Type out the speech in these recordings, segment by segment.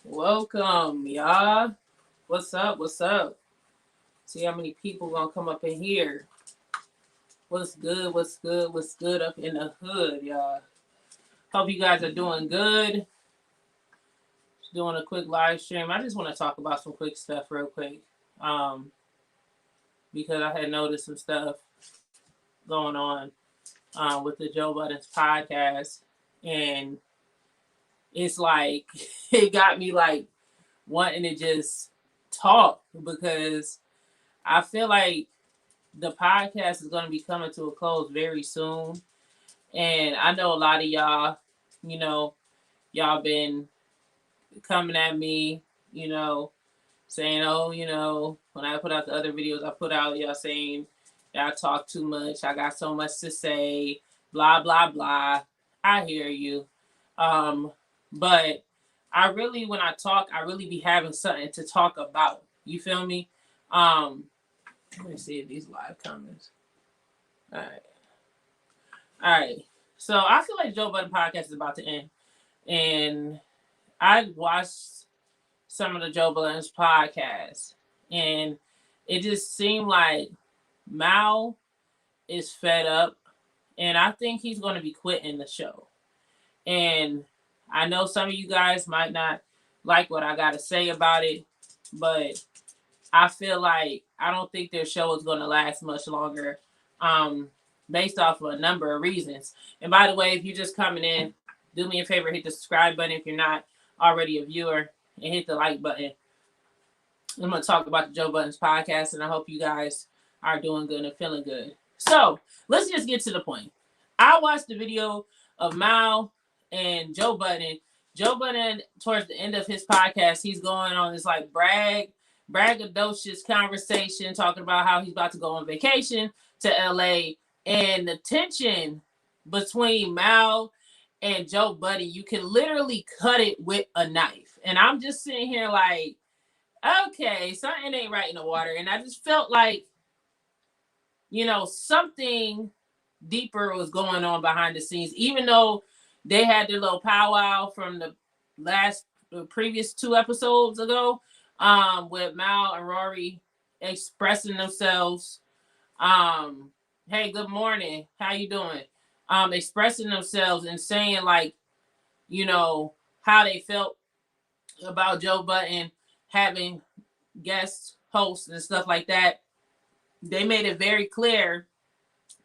Welcome, y'all. What's up? What's up? See how many people gonna come up in here. What's good? What's good? What's good up in the hood, y'all? Hope you guys are doing good. Just doing a quick live stream. I just want to talk about some quick stuff real quick. Um, because I had noticed some stuff going on with the Joe Budden's podcast, and it's like it got me like wanting to just talk because I feel like the podcast is going to be coming to a close very soon. And I know a lot of y'all, you know, y'all been coming at me, saying, oh, when I put out the other videos I put out, y'all saying that I talk too much. I got so much to say, blah, blah, blah. I hear you. But when I talk, I really be having something to talk about. You feel me? Let me see if these live comments. All right. All right. So I feel like Joe Budden podcast is about to end. And I watched some of the Joe Budden's podcasts. And it just seemed like Mal is fed up. And I think he's going to be quitting the show. And I know some of you guys might not like what I got to say about it. But I feel like I don't think their show is going to last much longer. Based off of a number of reasons. And by the way, if you're just coming in, do me a favor, hit the subscribe button if you're not already a viewer, and hit the like button. I'm going to talk about the Joe Budden's podcast, and I hope you guys are doing good and feeling good. So let's just get to the point. I watched the video of Mal and Joe Budden. Joe Budden, towards the end of his podcast, he's going on this like braggadocious conversation, talking about how he's about to go on vacation to LA. And the tension between Mal and Joe Budden, you can literally cut it with a knife. And I'm just sitting here like, okay, something ain't right in the water. And I just felt like, something deeper was going on behind the scenes, even though they had their little powwow from the previous 2 episodes ago, with Mal and Rory expressing themselves. Hey, good morning. How you doing? Expressing themselves and saying like, how they felt about Joe Budden having guest hosts and stuff like that. They made it very clear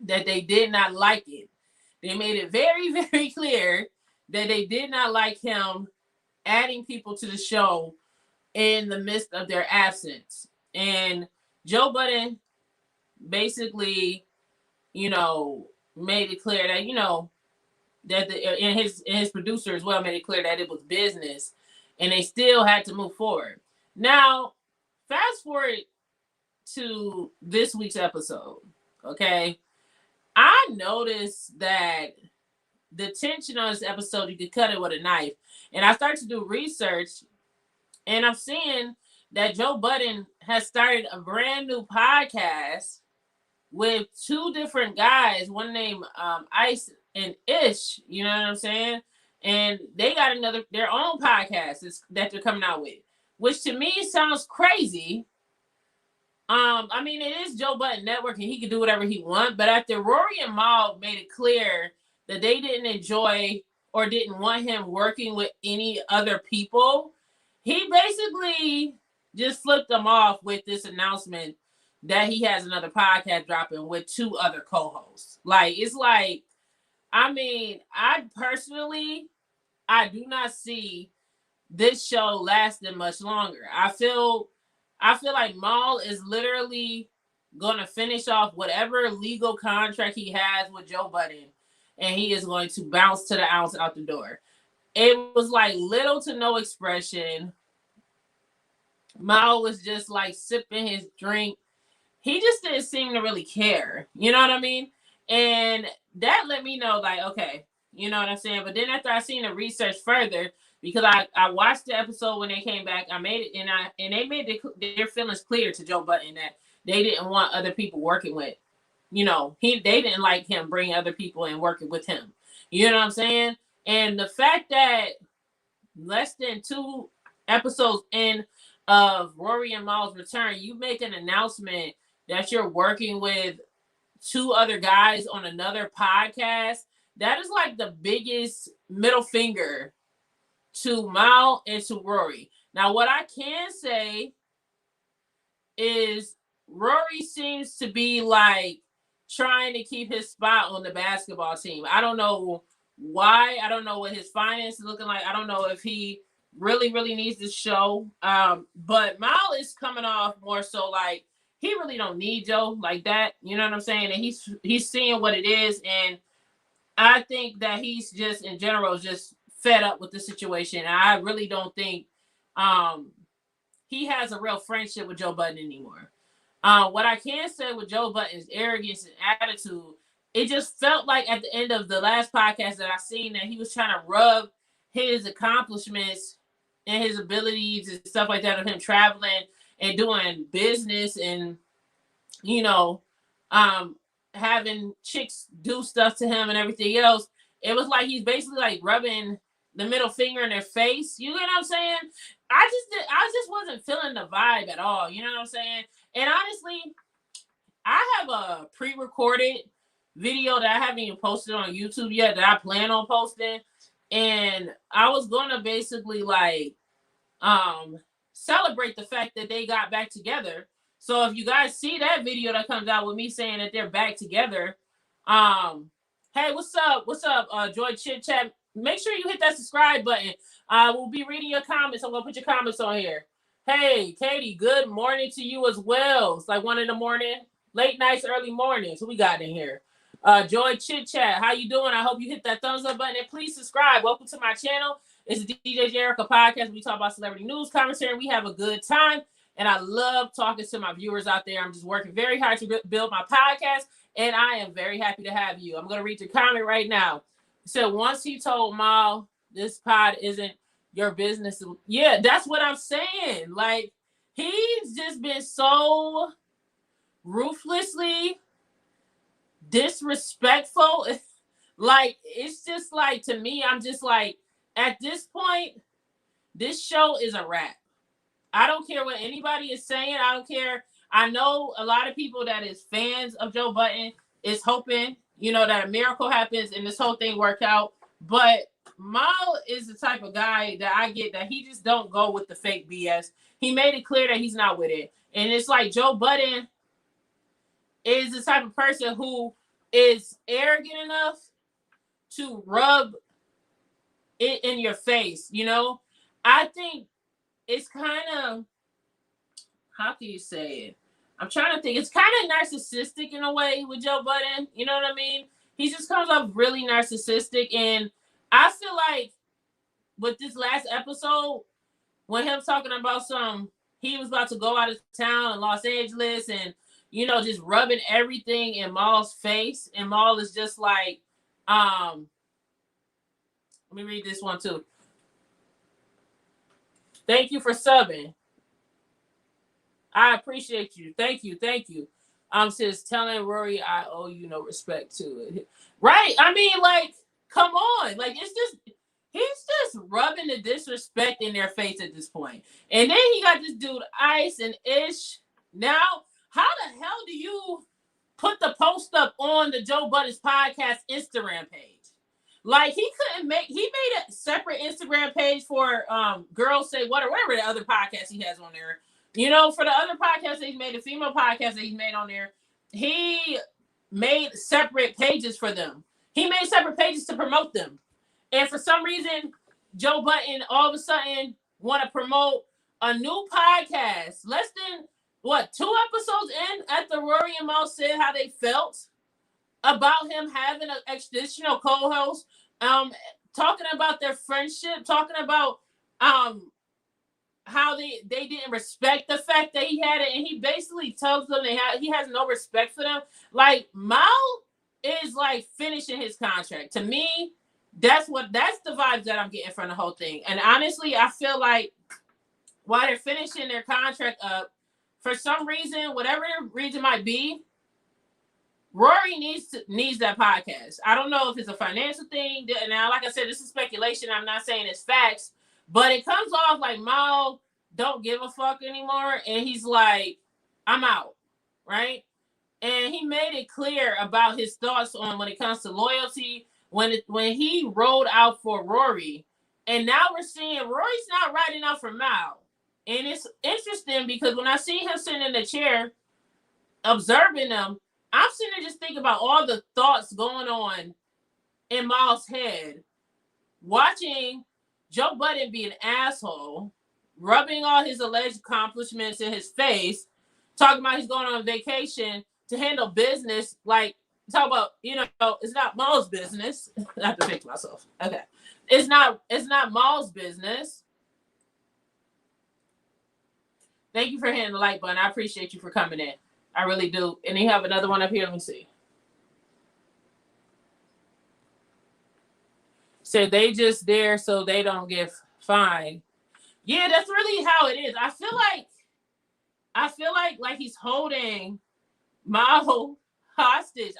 that they did not like it. They made it very, very clear that they did not like him adding people to the show in the midst of their absence. And Joe Budden basically, made it clear that, that and his producer as well made it clear that it was business, and they still had to move forward. Now, fast forward to this week's episode, okay? I noticed that the tension on this episode, you could cut it with a knife. And I started to do research, and I'm seeing that Joe Budden has started a brand new podcast with 2 different guys, one named Ice and Ish, you know what I'm saying? And they got their own podcast that they're coming out with, which to me sounds crazy. I mean, it is Joe Budden Network, and he can do whatever he wants. But after Rory and Mal made it clear that they didn't enjoy or didn't want him working with any other people, he basically just flipped them off with this announcement that he has another podcast dropping with 2 other co-hosts. Like, it's like, I mean, I do not see this show lasting much longer. I feel like Mal is literally going to finish off whatever legal contract he has with Joe Budden, and he is going to bounce to the ounce out the door. It was like little to no expression. Mal was just like sipping his drink. He just didn't seem to really care. You know what I mean? And that let me know, like, okay, you know what I'm saying? But then after I seen the research further, because I watched the episode when they came back, I made it, and they made their feelings clear to Joe Budden that they didn't want other people working with, they didn't like him bringing other people and working with him. You know what I'm saying? And the fact that less than 2 episodes in of Rory and Mal's return, you make an announcement that you're working with two other guys on another podcast. That is like the biggest middle finger to Mal and to Rory. Now, what I can say is Rory seems to be like trying to keep his spot on the basketball team. I don't know why. I don't know what his finances is looking like. I don't know if he really needs this show. But Mal is coming off more so like he really don't need Joe like that. You know what I'm saying? And he's seeing what it is, and I think that he's just in general just fed up with the situation. And I really don't think he has a real friendship with Joe Budden anymore. What I can say with Joe Budden's arrogance and attitude, it just felt like at the end of the last podcast that I seen that he was trying to rub his accomplishments and his abilities and stuff like that of him traveling and doing business and, you know, having chicks do stuff to him and everything else. It was like he's basically like rubbing the middle finger in their face. You know what I'm saying? I just wasn't feeling the vibe at all. You know what I'm saying? And honestly, I have a pre-recorded video that I haven't even posted on YouTube yet that I plan on posting. And I was gonna basically like celebrate the fact that they got back together. So if you guys see that video that comes out with me saying that they're back together, hey, what's up? What's up, Joy Chit Chat? Make sure you hit that subscribe button. We'll be reading your comments. I'm gonna put your comments on here. Hey, Katie, good morning to you as well. It's like 1 a.m, late nights, early mornings. Who we got in here? Joy Chit Chat, how you doing? I hope you hit that thumbs up button and please subscribe. Welcome to my channel. It's the DJ Jerica podcast. We talk about celebrity news, commentary, and we have a good time. And I love talking to my viewers out there. I'm just working very hard to build my podcast, and I am very happy to have you. I'm going to read your comment right now. So once he told Mal, this pod isn't your business. Yeah, that's what I'm saying. Like, he's just been so ruthlessly disrespectful. Like, it's just like, to me, I'm just like, at this point, this show is a wrap. I don't care what anybody is saying. I don't care. I know a lot of people that is fans of Joe Budden is hoping, you know, that a miracle happens and this whole thing work out. But Mal is the type of guy that I get that he just don't go with the fake BS. He made it clear that he's not with it. And it's like Joe Budden is the type of person who is arrogant enough to rub it in your face, you know? I think it's kind of, how can you say it? I'm trying to think. It's kind of narcissistic in a way with Joe Budden. You know what I mean? He just comes off really narcissistic. And I feel like with this last episode, when him talking about he was about to go out of town in Los Angeles and, you know, just rubbing everything in Mal's face. And Mal is just like, let me read this one too. Thank you for subbing. I appreciate you. Thank you. Says telling Rory I owe you no respect to it. Right? I mean, like, come on. Like, it's just, he's just rubbing the disrespect in their face at this point. And then he got this dude Ice and Ish. Now, how the hell do you put the post up on the Joe Budden's podcast Instagram page? Like, he made a separate Instagram page for Girls Say What or whatever the other podcast he has on there. You know, for the other podcast that he's made, the female podcast that he's made on there, he made separate pages for them. He made separate pages to promote them. And for some reason, Joe Budden all of a sudden want to promote a new podcast. Less than, 2 episodes in after Rory and Mal said how they felt about him having an additional co-host, talking about their friendship, talking about how they didn't respect the fact that he had it, and he basically tells them he has no respect for them. Like, Mal is like finishing his contract. To me, that's the vibes that I'm getting from the whole thing. And honestly, I feel like while they're finishing their contract up, for some reason, whatever the reason might be, Rory needs that podcast. I don't know if it's a financial thing. Now, like I said, this is speculation. I'm not saying it's facts. But it comes off like Mal don't give a fuck anymore, and he's like, I'm out, right? And he made it clear about his thoughts on when it comes to loyalty when he rolled out for Rory, and now we're seeing Rory's not riding out for Mal, and it's interesting because when I see him sitting in the chair observing them, I'm sitting there just thinking about all the thoughts going on in Mal's head, watching Joe Budden be an asshole, rubbing all his alleged accomplishments in his face, talking about he's going on vacation to handle business, like talk about, it's not Maul's business. I have to fix myself. Okay. It's not Maul's business. Thank you for hitting the like button. I appreciate you for coming in. I really do. And you have another one up here. Let me see. So they just there so they don't get fined. Yeah, that's really how it is. I feel like he's holding Mal hostage.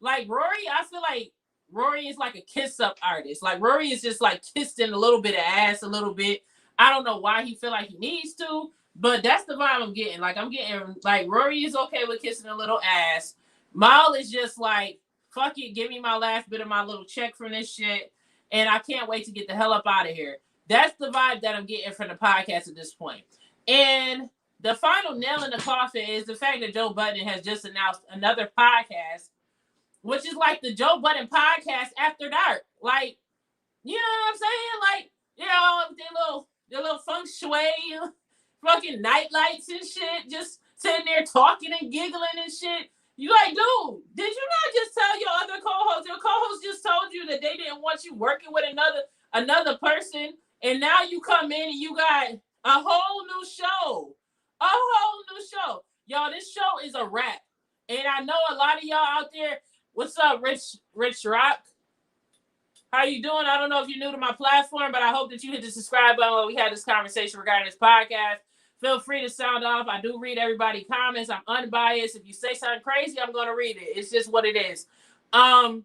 Like Rory, I feel like Rory is like a kiss up artist. Like Rory is just like kissing a little bit of ass a little bit. I don't know why he feel like he needs to, but that's the vibe I'm getting. Like I'm getting like Rory is okay with kissing a little ass. Mal is just like, fuck it, give me my last bit of my little check from this shit. And I can't wait to get the hell up out of here. That's the vibe that I'm getting from the podcast at this point. And the final nail in the coffin is the fact that Joe Budden has just announced another podcast, which is like the Joe Budden podcast after dark. Like, you know what I'm saying? Like, their little feng shui, fucking night lights and shit, just sitting there talking and giggling and shit. You like, dude, did you not just tell your other co-hosts? Your co-host just told you that they didn't want you working with another person, and now you come in and you got a whole new show. A whole new show. Y'all, this show is a wrap. And I know a lot of y'all out there, what's up, Rich Rock? How you doing? I don't know if you're new to my platform, but I hope that you hit the subscribe button while we had this conversation regarding this podcast. Feel free to sound off. I do read everybody's comments. I'm unbiased. If you say something crazy, I'm going to read it. It's just what it is. And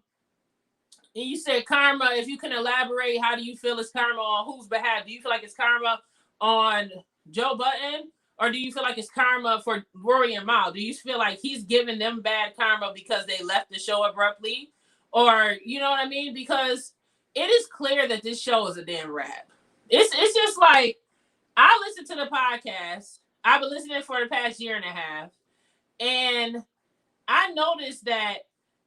you said karma. If you can elaborate, how do you feel it's karma on whose behalf? Do you feel like it's karma on Joe Budden? Or do you feel like it's karma for Rory and Mal? Do you feel like he's giving them bad karma because they left the show abruptly? Or, you know what I mean? Because it is clear that this show is a damn rap. It's just like, I listened to the podcast. I've been listening for the past year and a half. And I noticed that,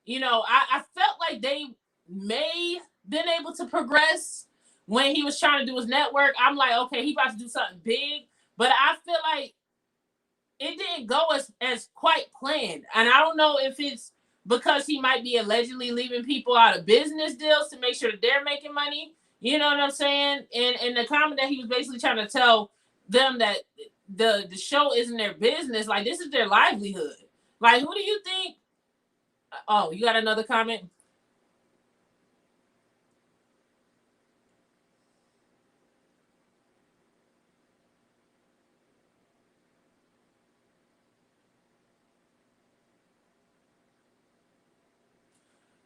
I felt like they may been able to progress when he was trying to do his network. I'm like, okay, he about to do something big. But I feel like it didn't go as quite planned. And I don't know if it's because he might be allegedly leaving people out of business deals to make sure that they're making money. You know what I'm saying? And the comment that he was basically trying to tell them that the show isn't their business. Like, this is their livelihood. Like, who do you think? Oh, you got another comment?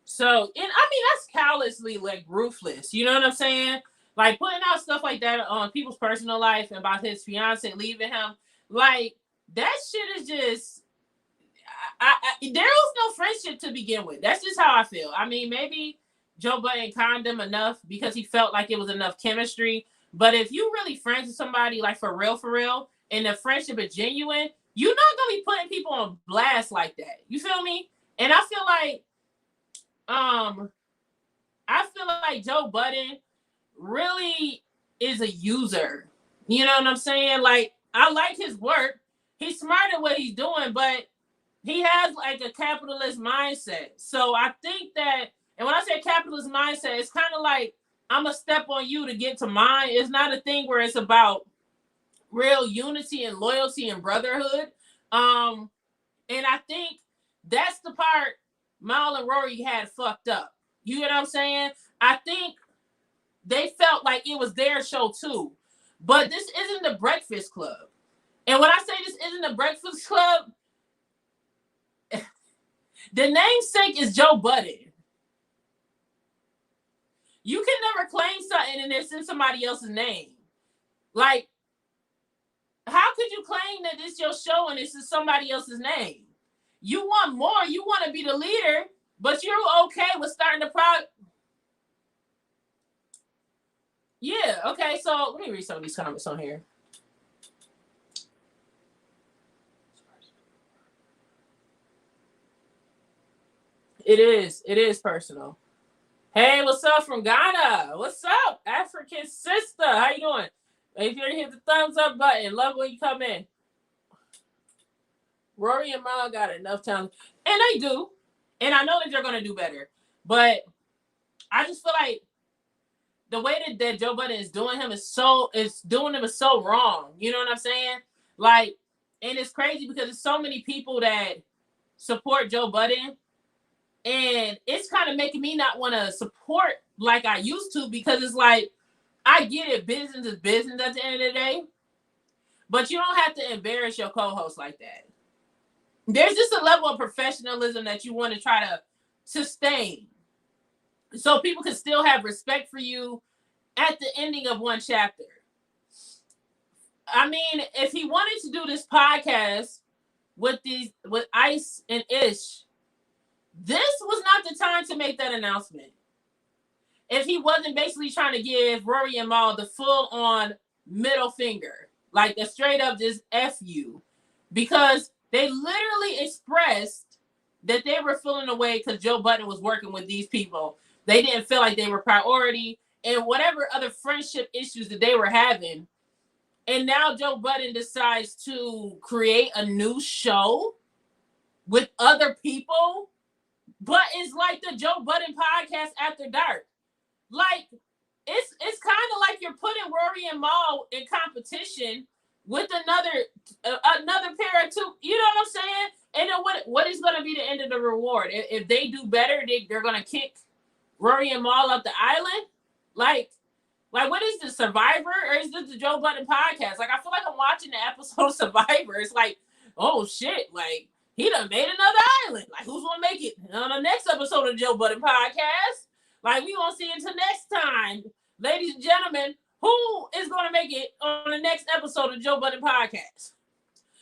So, and I mean, that's callously, like, ruthless. You know what I'm saying? Like, putting out stuff like that on people's personal life and about his fiance leaving him. Like, that shit is just, there was no friendship to begin with. That's just how I feel. I mean, maybe Joe Budden conned him enough because he felt like it was enough chemistry. But if you really friends with somebody, like, for real, and the friendship is genuine, you're not going to be putting people on blast like that. You feel me? And I feel like, Joe Budden really is a user. You know what I'm saying? Like, I like his work. He's smart at what he's doing, but he has like a capitalist mindset. So I think that, and when I say capitalist mindset, it's kind of like, I'm going to step on you to get to mine. It's not a thing where it's about real unity and loyalty and brotherhood. And I think that's the part Mal and Rory had fucked up. You know what I'm saying? I think they felt like it was their show too. But this isn't the Breakfast Club. And when I say this isn't the Breakfast Club, the namesake is Joe Budden. You can never claim something and it's in somebody else's name. Like, how could you claim that this is your show and this is somebody else's name? You want more. You want to be the leader, but you're okay with starting the product. Yeah, okay, so let me read some of these comments on here. It is personal. Hey, what's up from Ghana? What's up, African sister? How you doing? If you're hit the thumbs up button, love when you come in. Rory and Mal got enough talent, and they do, and I know that they're gonna do better. But I just feel like the way that Joe Budden is doing him is so wrong. You know what I'm saying? Like, and it's crazy because there's so many people that support Joe Budden, and it's kind of making me not want to support like I used to, because it's like, I get it, business is business at the end of the day, but you don't have to embarrass your co-host like that. There's just a level of professionalism that you want to try to sustain, so people can still have respect for you at the ending of one chapter. I mean, if he wanted to do this podcast with Ice and Ish, this was not the time to make that announcement. If he wasn't basically trying to give Rory and Mal the full-on middle finger, like a straight up just F you, because they literally expressed that they were feeling away because Joe Budden was working with these people. They didn't feel like they were priority, and whatever other friendship issues that they were having. And now Joe Budden decides to create a new show with other people, but it's like the Joe Budden podcast after dark. Like, it's kind of like you're putting Rory and Mal in competition with another pair of two. You know what I'm saying? And then what is going to be the end of the reward? If they do better, they're going to kick Rory and Mal up the island? Like what is this, Survivor? Or is this the Joe Budden podcast? Like, I feel like I'm watching the episode of Survivor. It's like, oh shit, like, he done made another island. Like, who's gonna make it on the next episode of the Joe Budden podcast? Like, we gonna see until next time. Ladies and gentlemen, who is gonna make it on the next episode of Joe Budden podcast?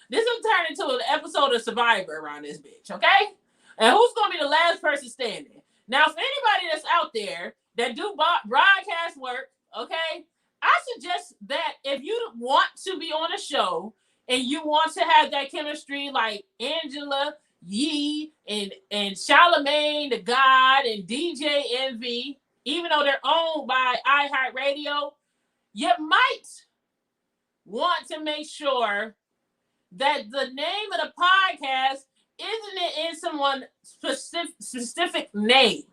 This will turn into an episode of Survivor around this bitch, okay? And who's gonna be the last person standing? Now, if anybody that's out there that do broadcast work, okay, I suggest that if you want to be on a show and you want to have that chemistry like Angela Yee and Charlamagne the God and DJ Envy, even though they're owned by iHeartRadio, you might want to make sure that the name of the podcast isn't in someone's specific name.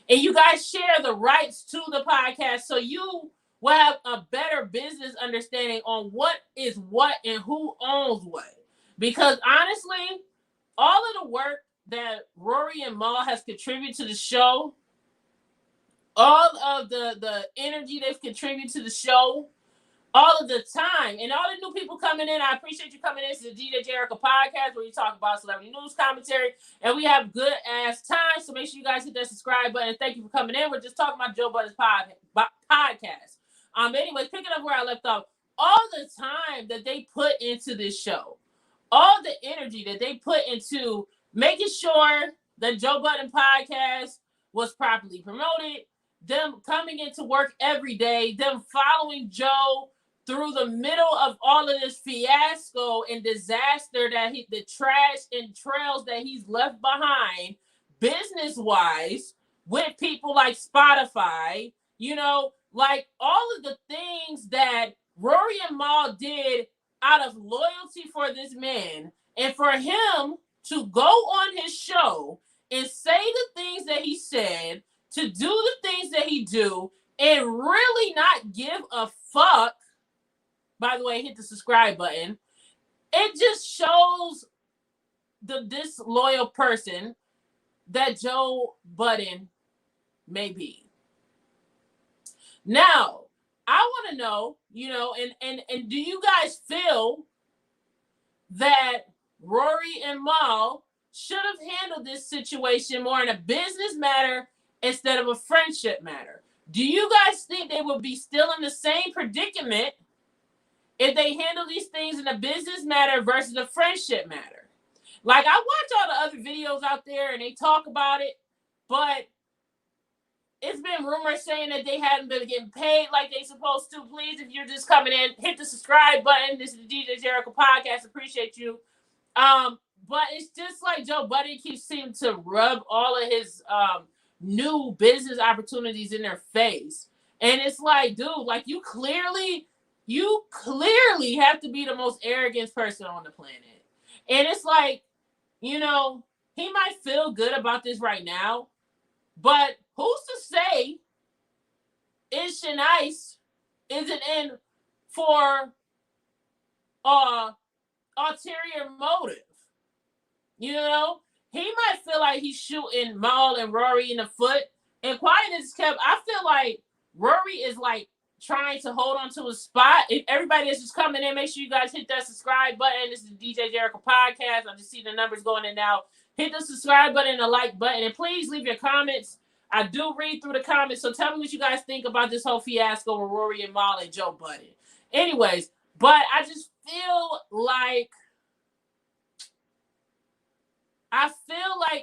And you guys share the rights to the podcast, so you will have a better business understanding on what is what and who owns what. Because honestly, all of the work that Rory and Mal has contributed to the show, all of the energy they've contributed to the show, all of the time, and all the new people coming in, I appreciate you coming in to the DJ Jericho podcast, where you talk about celebrity news commentary, and we have good ass time. So make sure you guys hit that subscribe button. And thank you for coming in. We're just talking about Joe Budden's podcast. Anyways, picking up where I left off, all the time that they put into this show, all the energy that they put into making sure the Joe Budden podcast was properly promoted, them coming into work every day, them following Joe through the middle of all of this fiasco and disaster the trash and trails that he's left behind, business-wise, with people like Spotify, you know, like all of the things that Rory and Mal did out of loyalty for this man, and for him to go on his show and say the things that he said, to do the things that he do, and really not give a fuck. By the way, hit the subscribe button. It just shows the disloyal person that Joe Budden may be. Now, I want to know, you know, and do you guys feel that Rory and Mal should have handled this situation more in a business matter instead of a friendship matter? Do you guys think they would be still in the same predicament if they handle these things in a business matter versus a friendship matter. Like, I watch all the other videos out there and they talk about it, but it's been rumors saying that they hadn't been getting paid like they supposed to. Please, if you're just coming in, hit the subscribe button. This is the DJ Jericho Podcast. Appreciate you. But it's just like Joe Budden keeps seeming to rub all of his new business opportunities in their face. And it's like, dude, like you clearly have to be the most arrogant person on the planet. And it's like, you know, he might feel good about this right now, but who's to say is Shanice isn't in for ulterior motive? You know, he might feel like he's shooting Mal and Rory in the foot. And quietness kept, I feel like Rory is like trying to hold on to a spot. If everybody that's just coming in, make sure you guys hit that subscribe button. This is the DJ Jericho Podcast. I just see the numbers going in now. Hit the subscribe button and the like button. And please leave your comments. I do read through the comments. So tell me what you guys think about this whole fiasco with Rory and Mal and Joe Budden. Anyways, but I just feel like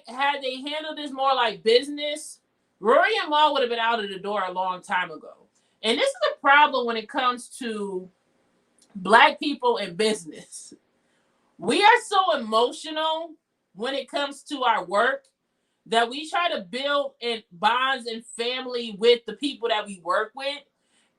had they handled this more like business, Rory and Mal would have been out of the door a long time ago. And this is a problem when it comes to Black people in business. We are so emotional when it comes to our work that we try to build in bonds and family with the people that we work with,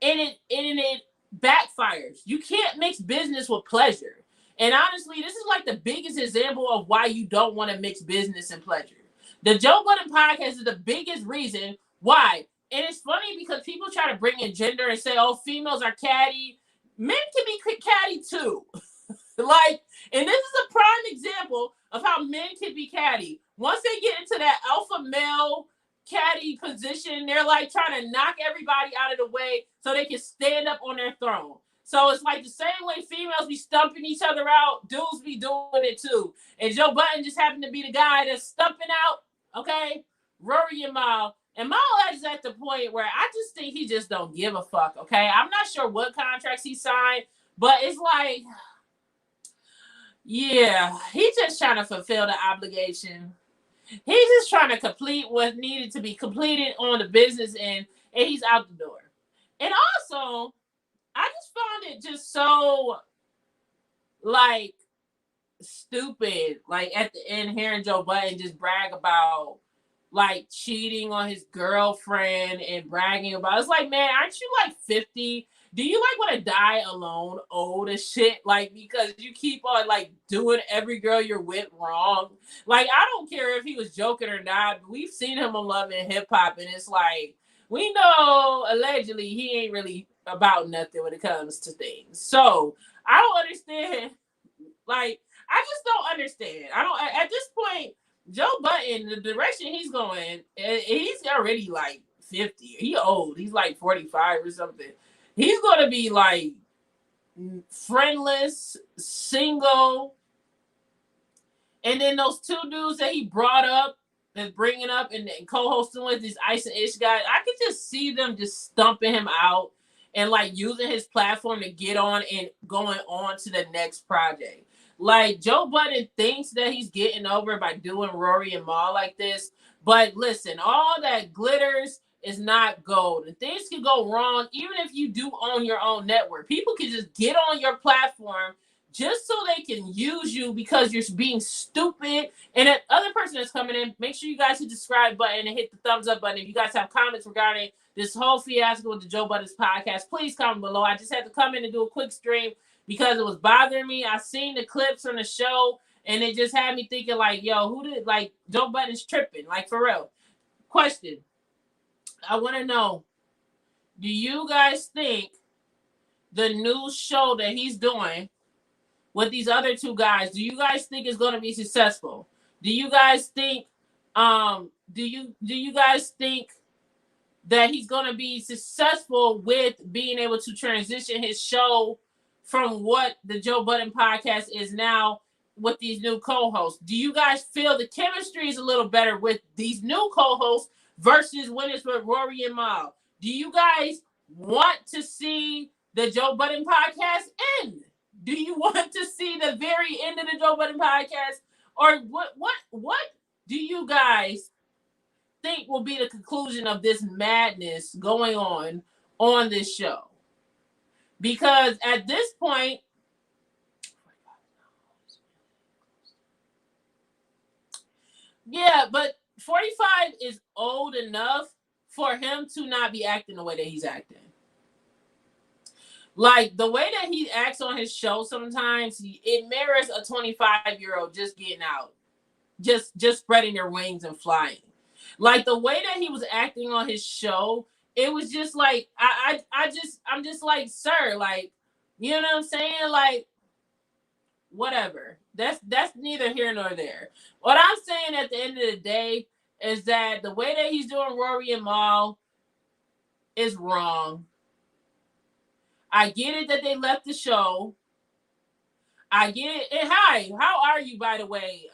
and it backfires. You can't mix business with pleasure. And honestly, this is like the biggest example of why you don't want to mix business and pleasure. The Joe Budden Podcast is the biggest reason why. And it's funny because people try to bring in gender and say, oh, females are catty. Men can be catty too. Like, and this is a prime example of how men can be catty. Once they get into that alpha male catty position, they're like trying to knock everybody out of the way so they can stand up on their throne. So it's like the same way females be stumping each other out, dudes be doing it too. And Joe Budden just happened to be the guy that's stumping out, okay? Rory and Mal. And Mal is at the point where I just think he just don't give a fuck, okay? I'm not sure what contracts he signed, but it's like, yeah, he's just trying to fulfill the obligation. He's just trying to complete what needed to be completed on the business end, and he's out the door. And also, I just found it just so, like, stupid. Like, at the end, hearing Joe Budden just brag about, like, cheating on his girlfriend and bragging about it. It's like, man, aren't you, like, 50? Do you, like, want to die alone, old as shit? Like, because you keep on, like, doing every girl you're with wrong. Like, I don't care if he was joking or not. We've seen him on Love and Hip Hop, and it's like, we know, allegedly, he ain't really about nothing when it comes to things. So, I don't understand. Like, I just don't understand. At this point, Joe Budden, the direction he's going, he's already, like, 50. He old. He's, like, 45 or something. He's going to be like friendless, single. And then those two dudes that he brought up and bringing up and co-hosting with these Ice and Ish guys, I could just see them just stumping him out and like using his platform to get on and going on to the next project. Like Joe Budden thinks that he's getting over by doing Rory and Mal like this. But listen, all that glitters is not gold. And things can go wrong even if you do own your own network. People can just get on your platform just so they can use you because you're being stupid. And that other person that's coming in, make sure you guys hit the subscribe button and hit the thumbs up button. If you guys have comments regarding this whole fiasco with the Joe Budden's podcast, please comment below. I just had to come in and do a quick stream because it was bothering me. I seen the clips from the show and it just had me thinking like, yo, who did, like, Joe Budden's tripping, like, for real. Question. I want to know, do you guys think the new show that he's doing with these other two guys, do you guys think it's going to be successful? Do you guys think do you guys think that he's going to be successful with being able to transition his show from what the Joe Budden podcast is now with these new co-hosts? Do you guys feel the chemistry is a little better with these new co-hosts versus when it's with Rory and Mal? Do you guys want to see the Joe Budden podcast end? Do you want to see the very end of the Joe Budden podcast? Or what do you guys think will be the conclusion of this madness going on this show? Because at this point, yeah, but 45 is old enough for him to not be acting the way that he's acting. Like, the way that he acts on his show sometimes, it mirrors a 25-year-old just getting out. Just spreading their wings and flying. Like, the way that he was acting on his show, it was just like, I'm just like, sir, like, you know what I'm saying? Like, whatever. That's neither here nor there. What I'm saying at the end of the day is that the way that he's doing Rory and Mal is wrong. I get it that they left the show. I get it. And hi, how are you, by the way?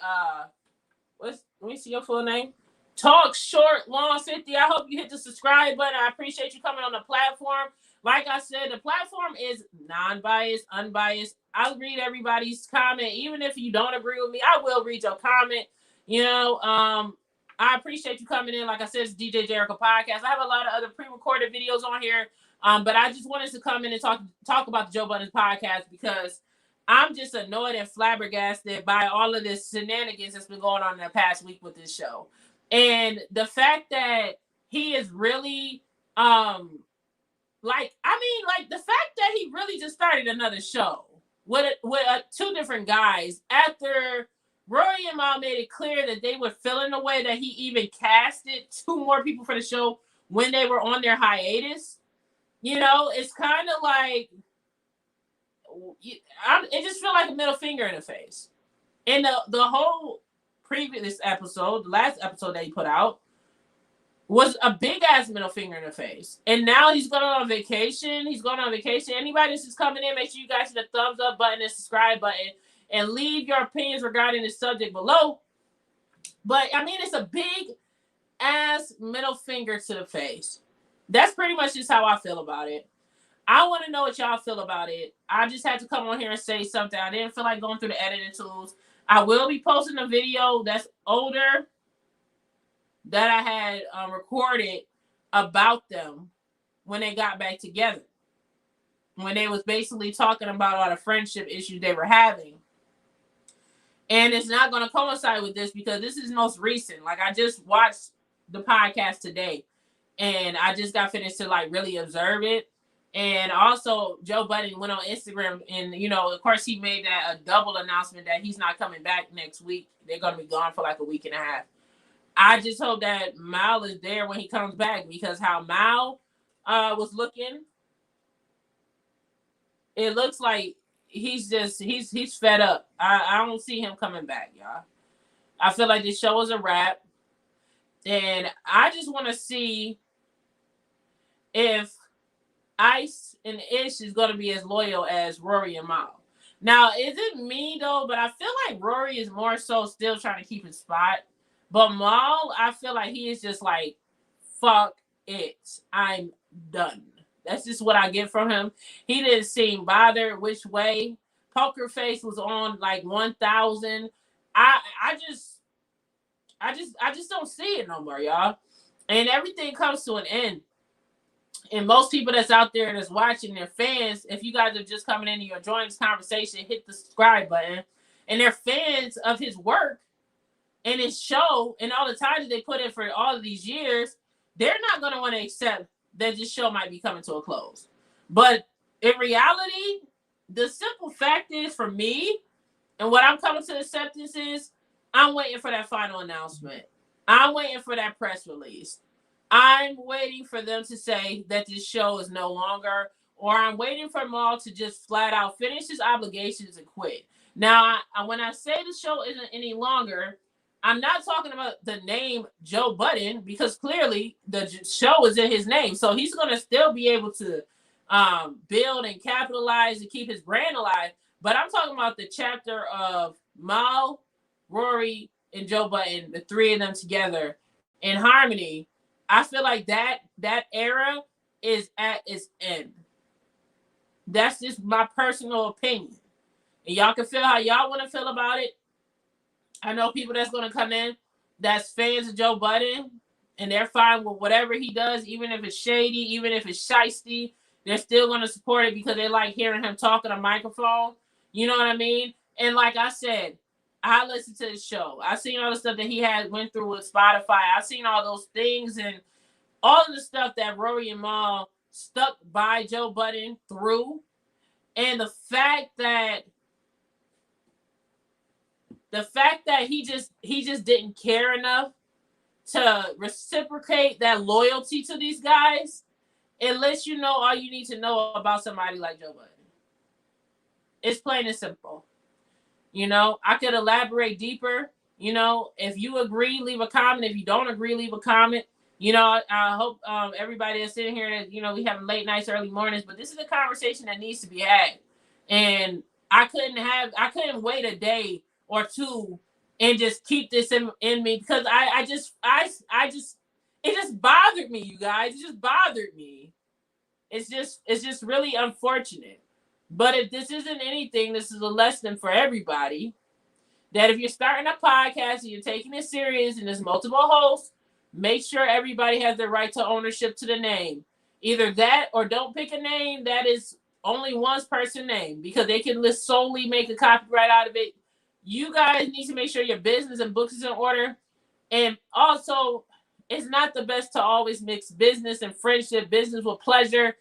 Let me see your full name. Talk Short Long 50. I hope you hit the subscribe button. I appreciate you coming on the platform. Like I said, the platform is non-biased, unbiased. I'll read everybody's comment. Even if you don't agree with me, I will read your comment. You know, I appreciate you coming in. Like I said, it's DJ Jericho Podcast. I have a lot of other pre-recorded videos on here. But I just wanted to come in and talk about the Joe Budden podcast because I'm just annoyed and flabbergasted by all of this shenanigans that's been going on in the past week with this show. And the fact that he is really, the fact that he really just started another show with two different guys after Rory and Mal made it clear that they were feeling the way that he even casted two more people for the show when they were on their hiatus. You know, it's kind of like, it just feel like a middle finger in the face. And the whole previous episode, the last episode that he put out, was a big ass middle finger in the face. And now he's going on vacation. Anybody that's just coming in, make sure you guys hit the thumbs up button and subscribe button and leave your opinions regarding the subject below. But I mean, it's a big ass middle finger to the face. That's pretty much just how I feel about it. I want to know what y'all feel about it. I just had to come on here and say something. I didn't feel like going through the editing tools. I will be posting a video that's older that I had recorded about them when they got back together. When they was basically talking about all the friendship issues they were having. And it's not going to coincide with this because this is most recent. Like, I just watched the podcast today. And I just got finished to like really observe it. And also Joe Budden went on Instagram and, you know, of course he made that a double announcement that he's not coming back next week. They're going to be gone for like a week and a half. I just hope that Mal is there when he comes back because how Mal was looking, it looks like he's fed up. I don't see him coming back, y'all. I feel like this show is a wrap. And I just want to see if Ice and Ish is going to be as loyal as Rory and Mal. Now, is it me, though? But I feel like Rory is more so still trying to keep his spot. But Mal, I feel like he is just like, fuck it. I'm done. That's just what I get from him. He didn't seem bothered which way. Poker Face was on like 1,000. I just don't see it no more, y'all. And everything comes to an end. And most people that's out there that's watching, they're fans. If you guys are just coming in and you're enjoying this conversation, hit the subscribe button. And they're fans of his work and his show and all the time that they put in for all of these years. They're not going to want to accept that this show might be coming to a close. But in reality, the simple fact is for me, and what I'm coming to acceptance is, I'm waiting for that final announcement. I'm waiting for that press release. I'm waiting for them to say that this show is no longer, or I'm waiting for Mal to just flat out finish his obligations and quit. Now, when I say the show isn't any longer, I'm not talking about the name Joe Budden because clearly the show is in his name. So he's going to still be able to build and capitalize and keep his brand alive. But I'm talking about the chapter of Mal, Rory, and Joe Budden, the three of them together in harmony. I feel like that era is at its end. That's just my personal opinion. And y'all can feel how y'all want to feel about it. I know people that's going to come in that's fans of Joe Budden, and they're fine with whatever he does, even if it's shady, even if it's shisty. They're still going to support it because they like hearing him talk on a microphone. You know what I mean? And like I said, I listened to the show. I seen all the stuff that he had went through with Spotify. I seen all those things and all of the stuff that Rory and Mal stuck by Joe Budden through. And the fact that he just didn't care enough to reciprocate that loyalty to these guys, it lets you know all you need to know about somebody like Joe Budden. It's plain and simple. You know, I could elaborate deeper. You know, if you agree, leave a comment. If you don't agree, leave a comment. You know, I hope everybody is sitting here that, you know, we have late nights, early mornings, but this is a conversation that needs to be had. And I couldn't wait a day or two and just keep this in me because it just bothered me, you guys. It just bothered me. It's just really unfortunate. But if this isn't anything, this is a lesson for everybody that if you're starting a podcast and you're taking it serious and there's multiple hosts, make sure everybody has the right to ownership to the name. Either that or don't pick a name that is only one person's name because they can solely make a copyright out of it. You guys need to make sure your business and books is in order. And also, it's not the best to always mix business and friendship, business with pleasure,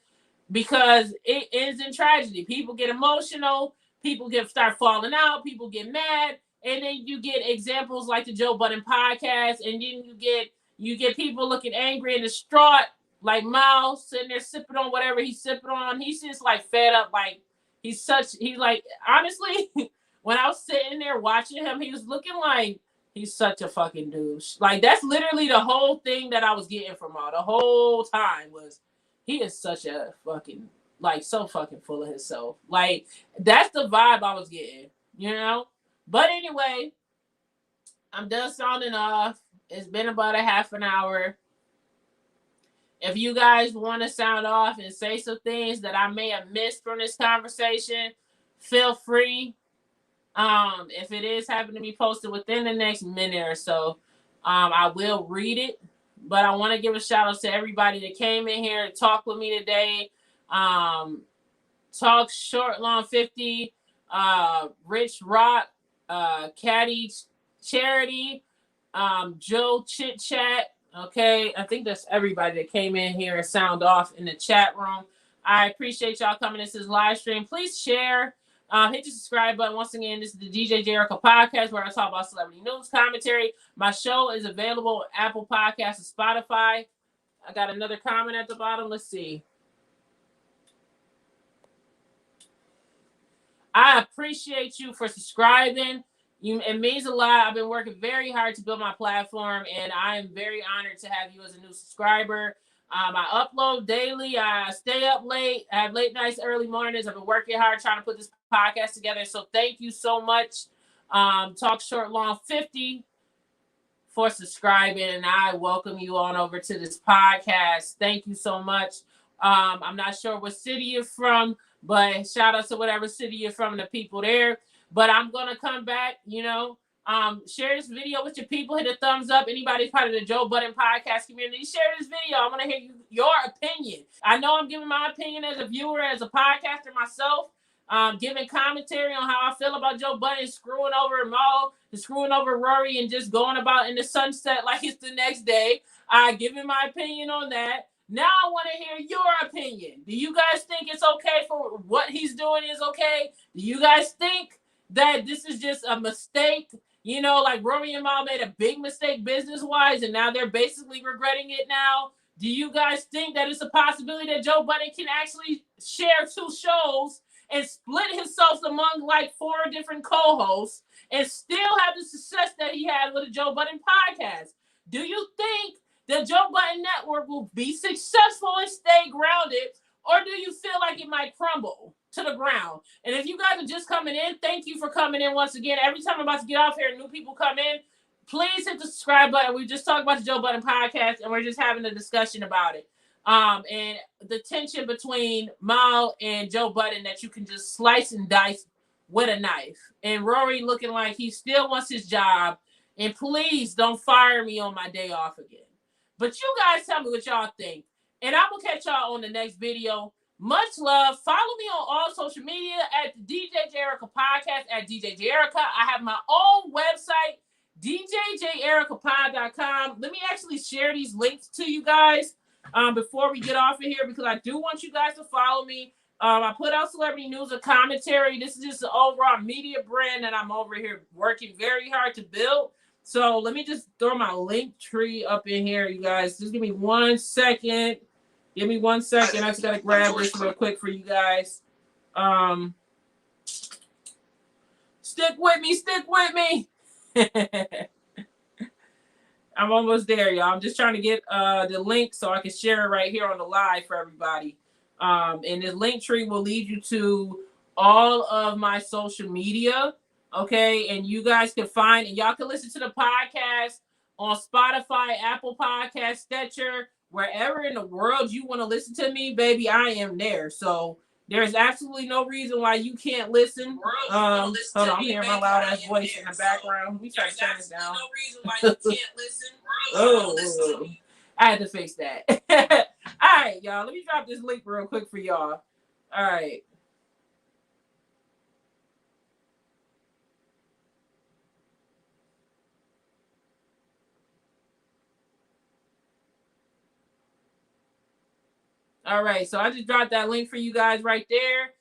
because it ends in tragedy. People get emotional, people start falling out, people get mad, and then you get examples like the Joe Budden podcast, and then you get people looking angry and distraught, like Miles sitting there sipping on whatever he's sipping on. He's just like fed up, like he's like, honestly, when I was sitting there watching him, he was looking like he's such a fucking douche. Like that's literally the whole thing that I was getting from all the whole time was he is such a fucking, like, so fucking full of himself. Like, that's the vibe I was getting, you know? But anyway, I'm done sounding off. It's been about a half an hour. If you guys want to sound off and say some things that I may have missed from this conversation, feel free. If it is happening to be posted within the next minute or so, I will read it. But I want to give a shout out to everybody that came in here and talked with me today. Talk Short Long 50, Rich Rock, Caddy Charity, Joe Chit Chat. Okay, I think that's everybody that came in here and sound off in the chat room. I appreciate y'all coming into this live stream. Please share. Hit the subscribe button. Once again, this is the DJ Jericho podcast where I talk about celebrity news, commentary. My show is available on Apple Podcasts and Spotify. I got another comment at the bottom. Let's see. I appreciate you for subscribing. It means a lot. I've been working very hard to build my platform, and I am very honored to have you as a new subscriber. I upload daily. I stay up late. I have late nights, early mornings. I've been working hard trying to put this podcast together. So thank you so much. Talk Short Long 50 for subscribing. And I welcome you on over to this podcast. Thank you so much. I'm not sure what city you're from, but shout out to whatever city you're from and the people there. But I'm going to come back, you know. Share this video with your people. Hit a thumbs up. Anybody's part of the Joe Budden podcast community, share this video. I want to hear your opinion. I know I'm giving my opinion as a viewer, as a podcaster myself, giving commentary on how I feel about Joe Budden screwing over Mo, screwing over Rory, and just going about in the sunset like it's the next day. Giving my opinion on that. Now I want to hear your opinion. Do you guys think it's okay for what he's doing is okay? Do you guys think that this is just a mistake? You know, like Rory and Mal made a big mistake business-wise, and now they're basically regretting it now. Do you guys think that it's a possibility that Joe Budden can actually share 2 shows and split himself among like 4 different co-hosts and still have the success that he had with the Joe Budden podcast? Do you think the Joe Budden Network will be successful and stay grounded, or do you feel like it might crumble to the ground? And if you guys are just coming in, thank you for coming in once again. Every time I'm about to get off here and new people come in, please hit the subscribe button. We just talked about the Joe Budden podcast, and we're just having a discussion about it. And the tension between Mal and Joe Budden that you can just slice and dice with a knife. And Rory looking like he still wants his job. And please don't fire me on my day off again. But you guys tell me what y'all think. And I'm going to catch y'all on the next video. Much love. Follow me on all social media at the DJ Erica Podcast at DJ Erica. I have my own website, djjericapod.com. Let me actually share these links to you guys before we get off of here, because I do want you guys to follow me. I put out celebrity news and commentary. This is just an overall media brand that I'm over here working very hard to build. So let me just throw my link tree up in here, you guys. Just give me 1 second. Give me 1 second. I just gotta grab this real quick for you guys. Stick with me. Stick with me. I'm almost there, y'all. I'm just trying to get the link so I can share it right here on the live for everybody. And the link tree will lead you to all of my social media. Okay, and you guys can find, and y'all can listen to the podcast on Spotify, Apple Podcast, Stitcher, wherever in the world you want to listen to me, baby, I am there. So there's absolutely no reason why you can't listen. Hold on, I'm hearing my loud ass voice in the background. Let me try to turn this down. No reason why you can't listen. Oh, I had to fix that. All right, y'all. Let me drop this link real quick for y'all. All right. All right, so I just dropped that link for you guys right there.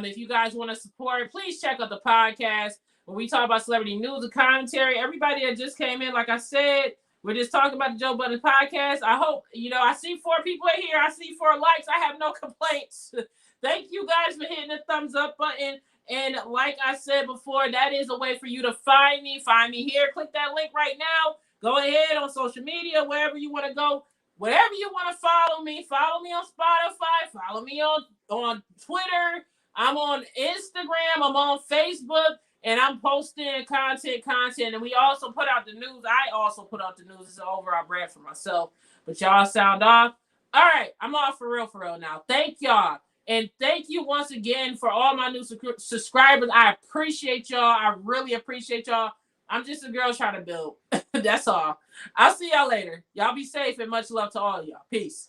If you guys want to support, please check out the podcast when we talk about celebrity news and commentary. Everybody that just came in, like I said, we're just talking about the Joe Budden podcast. I hope, I see 4 people in here. I see 4 likes. I have no complaints. Thank you guys for hitting the thumbs up button. And like I said before, that is a way for you to find me. Find me here. Click that link right now. Go ahead on social media, wherever you want to go. Whatever you want to follow me on Spotify, follow me on Twitter. I'm on Instagram, I'm on Facebook, and I'm posting content. And we also put out the news. I also put out the news. It's an overall brand for myself. But y'all sound off. All right, I'm off for real now. Thank y'all. And thank you once again for all my new subscribers. I appreciate y'all. I really appreciate y'all. I'm just a girl trying to build. That's all. I'll see y'all later. Y'all be safe and much love to all y'all. Peace.